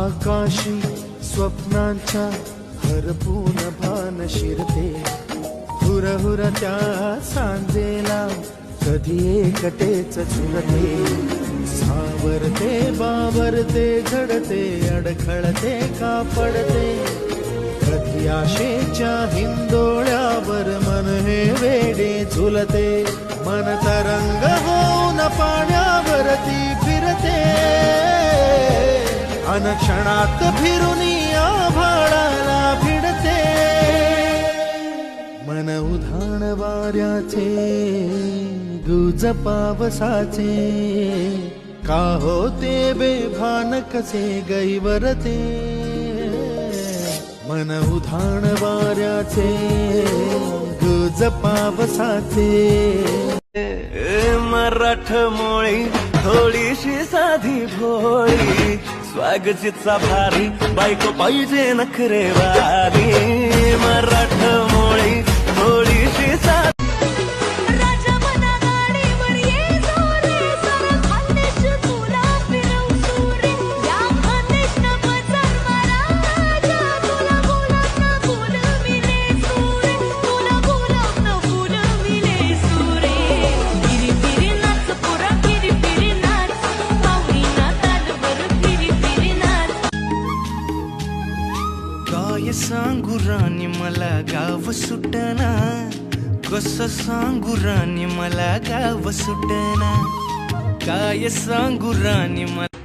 आकाशी स्वप्नांच्या हरपून भान शिरते, हुरहुर त्या सांजेला कधी एकटेच झुलते, सावरते बावरते घडते अडखळते का पडते, कधी आशेच्या हिंदोळ्यावर मन हे वेडे झुलते, मन तरंग होऊन पाण्यावरती फिरते, अनक्षणात फिरून आभाळाला भिडते, मन उधाण वाऱ्याचे गुज पावसाचे, का होते बेभान कसे गैवरते, मन उधाण वाऱ्याचे गुज पावसाचे, मराठमोळी थोडीशी साधी भोळी, स्वागतीचा भारी बायको पाहिजे नखरेवारी, मराठमोळी थोडीशी साधी काय सांगू राणी मला गाव सुटना, कसं सांगू राणी मला गाव सुटना, काय सांगू राणी मला